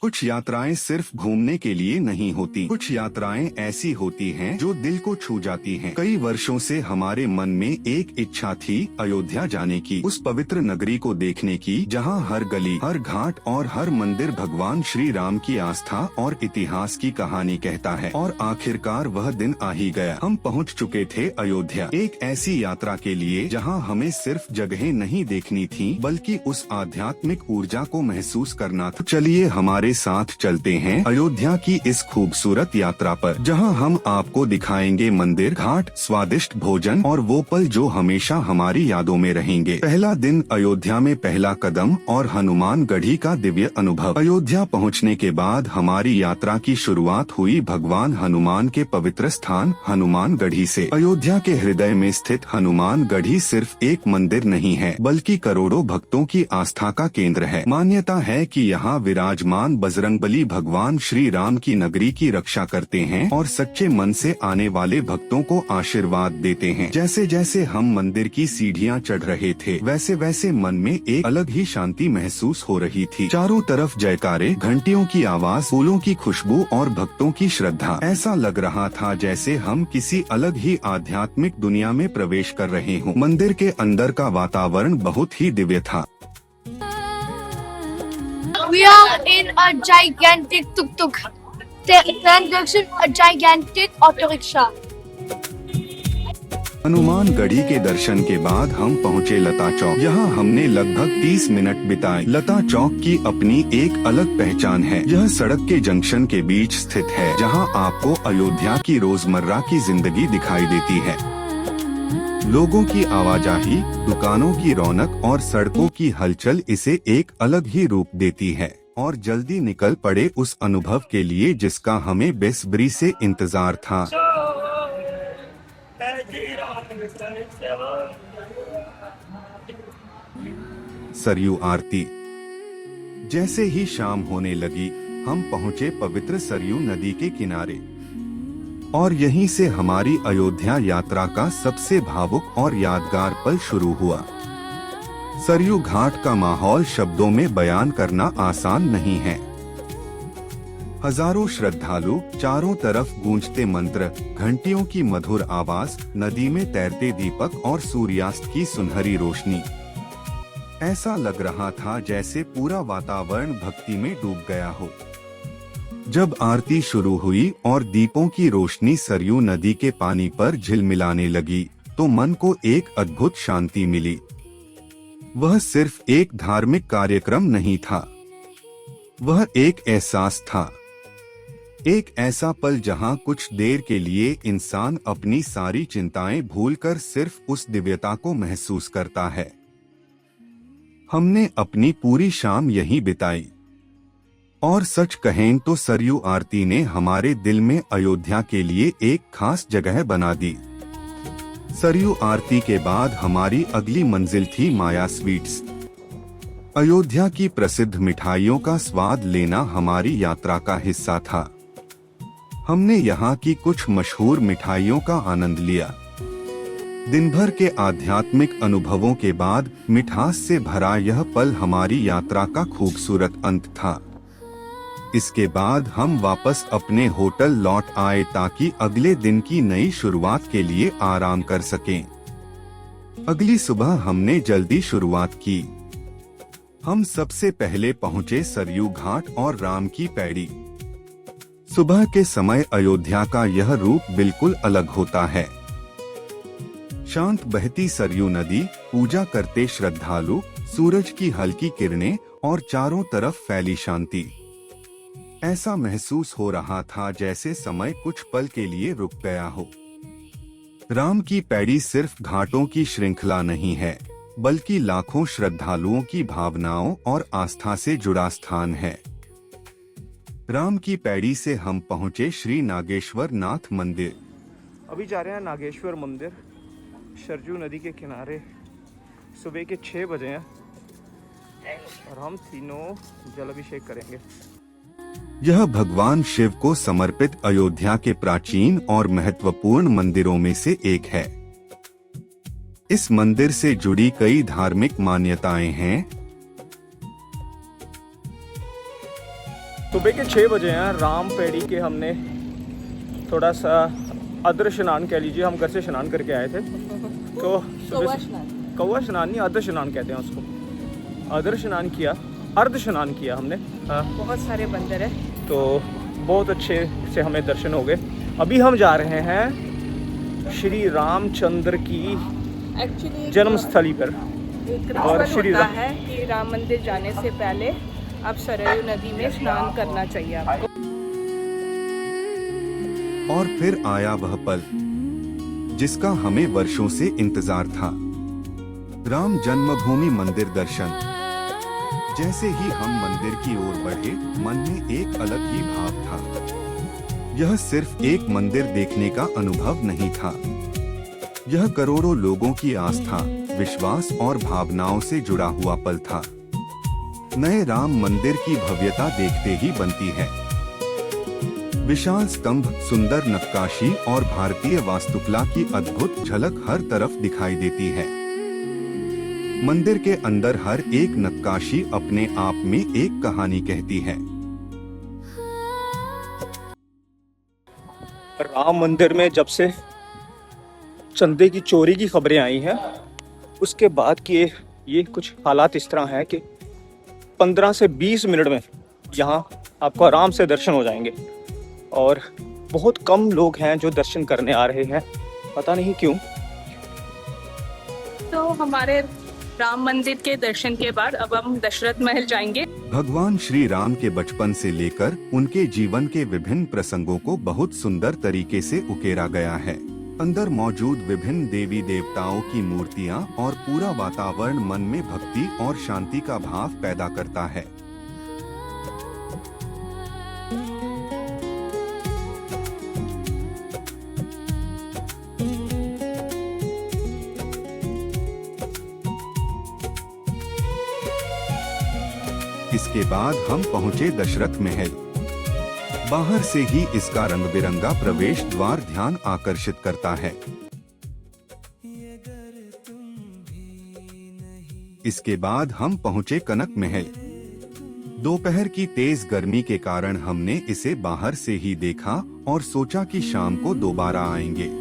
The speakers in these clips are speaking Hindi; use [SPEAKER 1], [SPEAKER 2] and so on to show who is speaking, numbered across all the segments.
[SPEAKER 1] कुछ यात्राएं सिर्फ घूमने के लिए नहीं होती, कुछ यात्राएं ऐसी होती हैं जो दिल को छू जाती हैं। कई वर्षों से हमारे मन में एक इच्छा थी अयोध्या जाने की, उस पवित्र नगरी को देखने की जहां हर गली, हर घाट और हर मंदिर भगवान श्री राम की आस्था और इतिहास की कहानी कहता है। और आखिरकार वह दिन आ ही गया। हम पहुंच चुके थे अयोध्या, एक ऐसी यात्रा के लिए जहां हमें सिर्फ जगहें नहीं देखनी थी बल्कि उस आध्यात्मिक ऊर्जा को महसूस करना था। चलिए हमारे साथ चलते हैं अयोध्या की इस खूबसूरत यात्रा पर, जहां हम आपको दिखाएंगे मंदिर, घाट, स्वादिष्ट भोजन और वो पल जो हमेशा हमारी यादों में रहेंगे। पहला दिन अयोध्या में पहला कदम और हनुमान गढ़ी का दिव्य अनुभव। अयोध्या पहुंचने के बाद हमारी यात्रा की शुरुआत हुई भगवान हनुमान के पवित्र स्थान हनुमान गढ़ी से। अयोध्या के हृदय में स्थित हनुमान गढ़ी सिर्फ एक मंदिर नहीं है बल्कि करोड़ों भक्तों की आस्था का केंद्र है। मान्यता है कि यहाँ विराजमान बजरंगबली भगवान श्री राम की नगरी की रक्षा करते हैं और सच्चे मन से आने वाले भक्तों को आशीर्वाद देते हैं। जैसे जैसे हम मंदिर की सीढ़ियाँ चढ़ रहे थे वैसे वैसे मन में एक अलग ही शांति महसूस हो रही थी। चारों तरफ जयकारे, घंटियों की आवाज, फूलों की खुशबू और भक्तों की श्रद्धा। ऐसा लग रहा था जैसे हम किसी अलग ही आध्यात्मिक दुनिया में प्रवेश कर रहे हों। मंदिर के अंदर का वातावरण बहुत ही दिव्य था।
[SPEAKER 2] We are in a gigantic tuk-tuk. Then there's a gigantic auto rickshaw.
[SPEAKER 1] Hanuman Garhi के दर्शन के बाद हम पहुँचे लता चौक। यहाँ हमने लगभग 30 मिनट बिताए। लता चौक की अपनी एक अलग पहचान है। यह सड़क के जंक्शन के बीच स्थित है जहाँ आपको अयोध्या की रोजमर्रा की जिंदगी दिखाई देती है। लोगों की आवाजाही, दुकानों की रौनक और सड़कों की हलचल इसे एक अलग ही रूप देती है। और जल्दी निकल पड़े उस अनुभव के लिए जिसका हमें बेसब्री से इंतजार था। सरयू आरती। जैसे ही शाम होने लगी हम पहुँचे पवित्र सरयू नदी के किनारे और यहीं से हमारी अयोध्या यात्रा का सबसे भावुक और यादगार पल शुरू हुआ। सरयू घाट का माहौल शब्दों में बयान करना आसान नहीं है। हजारों श्रद्धालु, चारों तरफ गूंजते मंत्र, घंटियों की मधुर आवाज, नदी में तैरते दीपक और सूर्यास्त की सुनहरी रोशनी। ऐसा लग रहा था जैसे पूरा वातावरण भक्ति में डूब गया हो। जब आरती शुरू हुई और दीपों की रोशनी सरयू नदी के पानी पर झिलमिलाने लगी तो मन को एक अद्भुत शांति मिली। वह सिर्फ एक धार्मिक कार्यक्रम नहीं था, वह एक एहसास था, एक ऐसा पल जहां कुछ देर के लिए इंसान अपनी सारी चिंताएं भूलकर सिर्फ उस दिव्यता को महसूस करता है। हमने अपनी पूरी शाम यहीं बिताई और सच कहें तो सरयू आरती ने हमारे दिल में अयोध्या के लिए एक खास जगह बना दी। सरयू आरती के बाद हमारी अगली मंजिल थी माया स्वीट्स। अयोध्या की प्रसिद्ध मिठाइयों का स्वाद लेना हमारी यात्रा का हिस्सा था। हमने यहाँ की कुछ मशहूर मिठाइयों का आनंद लिया। दिन भर के आध्यात्मिक अनुभवों के बाद मिठास से भरा यह पल हमारी यात्रा का खूबसूरत अंत था। इसके बाद हम वापस अपने होटल लौट आए ताकि अगले दिन की नई शुरुआत के लिए आराम कर सकें। अगली सुबह हमने जल्दी शुरुआत की। हम सबसे पहले पहुंचे सरयू घाट और राम की पैड़ी। सुबह के समय अयोध्या का यह रूप बिल्कुल अलग होता है। शांत बहती सरयू नदी, पूजा करते श्रद्धालु, सूरज की हल्की किरणें और चारों तरफ फैली शांति। ऐसा महसूस हो रहा था जैसे समय कुछ पल के लिए रुक गया हो। राम की पैड़ी सिर्फ घाटों की श्रृंखला नहीं है बल्कि लाखों श्रद्धालुओं की भावनाओं और आस्था से जुड़ा स्थान है। राम की पैड़ी से हम पहुंचे श्री नागेश्वर नाथ मंदिर।
[SPEAKER 3] अभी जा रहे हैं नागेश्वर मंदिर, सरयू नदी के किनारे। सुबह के 6 बजे हैं और हम तीनों जल अभिषेक करेंगे।
[SPEAKER 1] यह भगवान शिव को समर्पित अयोध्या के प्राचीन और महत्वपूर्ण मंदिरों में से एक है। इस मंदिर से जुड़ी कई धार्मिक मान्यताएं हैं।
[SPEAKER 3] सुबह के 6 बजे हैं। रामपेड़ी के हमने थोड़ा सा अदर स्नान कह लीजिए, हम घर से स्नान करके आए थे तो कौवा स्नान नहीं, अदर स्नान कहते हैं उसको। अदर स्नान किया, अर्ध स्नान किया हमने।
[SPEAKER 4] बहुत सारे बंदर है
[SPEAKER 3] तो बहुत अच्छे से हमें दर्शन हो गए। अभी हम जा रहे हैं श्री रामचंद्र की
[SPEAKER 4] एक्चुअली
[SPEAKER 3] जन्मस्थली पर। और श्री
[SPEAKER 4] होता है कि राम मंदिर जाने से पहले आप सरयू नदी में स्नान करना चाहिए आपको।
[SPEAKER 1] और फिर आया वह पल जिसका हमें वर्षों से इंतजार था, राम जन्मभूमि मंदिर दर्शन। जैसे ही हम मंदिर की ओर बढ़े, मन में एक अलग ही भाव था। यह सिर्फ एक मंदिर देखने का अनुभव नहीं था, यह करोड़ों लोगों की आस्था, विश्वास और भावनाओं से जुड़ा हुआ पल था। नए राम मंदिर की भव्यता देखते ही बनती है। विशाल स्तंभ, सुंदर नक्काशी और भारतीय वास्तुकला की अद्भुत झलक हर तरफ दिखाई देती है। मंदिर के अंदर हर एक नक्काशी अपने आप में एक कहानी कहती है।
[SPEAKER 3] राम मंदिर में जब से चंदे की चोरी की खबरें आई हैं, उसके बाद के ये कुछ हालात इस तरह हैं कि 15 से 20 मिनट में यहाँ आपको आराम से दर्शन हो जाएंगे। और बहुत कम लोग हैं जो दर्शन करने आ रहे हैं, पता नहीं क्यों।
[SPEAKER 4] तो हमारे राम मंदिर के दर्शन के बाद अब हम दशरथ महल जाएंगे।
[SPEAKER 1] भगवान श्री राम के बचपन से लेकर उनके जीवन के विभिन्न प्रसंगों को बहुत सुंदर तरीके से उकेरा गया है। अंदर मौजूद विभिन्न देवी देवताओं की मूर्तियां और पूरा वातावरण मन में भक्ति और शांति का भाव पैदा करता है। इसके बाद हम पहुंचे दशरथ महल। बाहर से ही इसका रंग बिरंगा प्रवेश द्वार ध्यान आकर्षित करता है। इसके बाद हम पहुंचे कनक महल। दोपहर की तेज गर्मी के कारण हमने इसे बाहर से ही देखा और सोचा कि शाम को दोबारा आएंगे।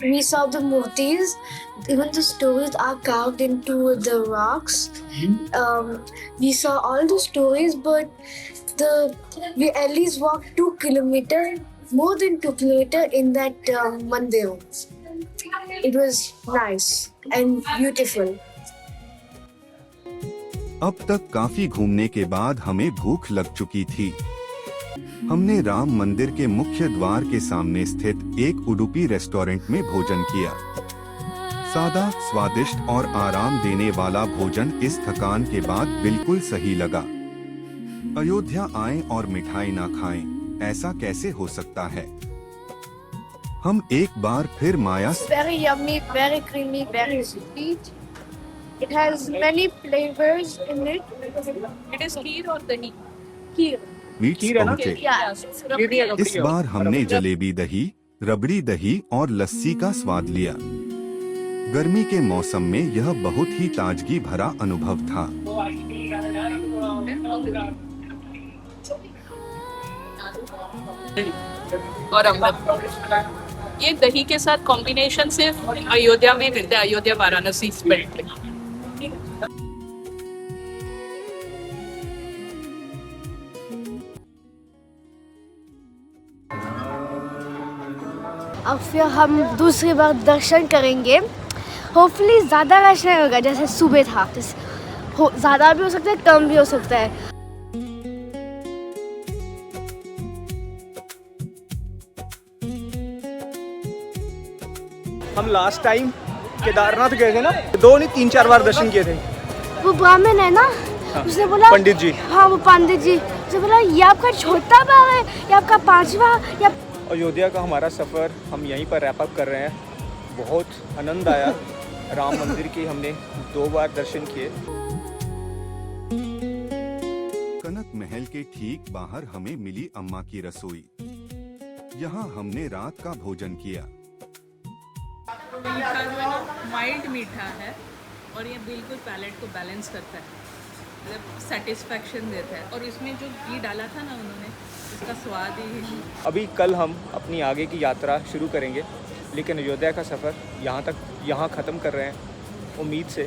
[SPEAKER 2] We saw the murtis, even the stories are carved into the rocks. We saw all the stories, but we at least walked 2 kilometers, more than 2 kilometers in that mandir. It was nice and beautiful.
[SPEAKER 1] अब तक काफी घूमने के बाद हमें भूख लग चुकी थी। हमने राम मंदिर के मुख्य द्वार के सामने स्थित एक उडुपी रेस्टोरेंट में भोजन किया। सादा, स्वादिष्ट और आराम देने वाला भोजन इस थकान के बाद बिल्कुल सही लगा। अयोध्या आएं और मिठाई ना खाएं, ऐसा कैसे हो सकता है। हम एक बार फिर माया।
[SPEAKER 2] Very yummy, very creamy, very sweet. It has many flavors in it.
[SPEAKER 4] It is खीर और दही।
[SPEAKER 2] Here.
[SPEAKER 1] स्वीट्स पहुंचे।
[SPEAKER 2] Yeah.
[SPEAKER 1] इस बार हमने जलेबी दही, रबड़ी दही और लस्सी का स्वाद लिया। गर्मी के मौसम में यह बहुत ही ताजगी भरा अनुभव था।
[SPEAKER 4] और अमृत, ये दही के साथ कॉम्बिनेशन सिर्फ अयोध्या में मिलता है, अयोध्या वाराणसी बेल्ट में।
[SPEAKER 2] अब फिर हम दूसरी बार दर्शन करेंगे। होपफुली ज़्यादा रश नहीं होगा जैसे सुबह था। ज़्यादा भी हो सकता है, कम भी हो सकता है।
[SPEAKER 3] हम लास्ट टाइम केदारनाथ गए थे ना, 2 नहीं 3-4 बार दर्शन किए थे।
[SPEAKER 2] वो ब्राह्मण है ना, उसने बोला
[SPEAKER 3] पंडित जी।
[SPEAKER 2] हाँ, वो पंडित जी उसने बोला ये आपका छोटा बार है, ये आपका 5वां या।
[SPEAKER 3] अयोध्या का हमारा सफ़र हम यहीं पर रैप अप कर रहे हैं। बहुत आनंद आया। राम मंदिर की हमने 2 बार दर्शन किए।
[SPEAKER 1] कनक महल के ठीक बाहर हमें मिली अम्मा की रसोई। यहाँ हमने रात का भोजन किया।
[SPEAKER 4] मीठा जो है ना, माइल्ड मीठा है और ये बिल्कुल पैलेट को बैलेंस करता है। मतलब सेटिस्फेक्शन देता है। और इसमें जो घी डाला था ना उन्होंने, इसका स्वाद ही
[SPEAKER 3] अभी कल हम अपनी आगे की यात्रा शुरू करेंगे, लेकिन अयोध्या का सफ़र यहाँ ख़त्म कर रहे हैं, उम्मीद से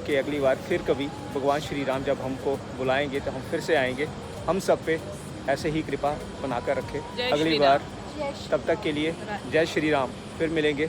[SPEAKER 3] कि अगली बार फिर कभी भगवान श्री राम जब हमको बुलाएंगे तो हम फिर से आएंगे, हम सब पे ऐसे ही कृपा बनाकर रखे
[SPEAKER 4] जय
[SPEAKER 3] अगली
[SPEAKER 4] श्री
[SPEAKER 3] बार।
[SPEAKER 4] राम।
[SPEAKER 3] तब तक के लिए जय श्री राम, फिर मिलेंगे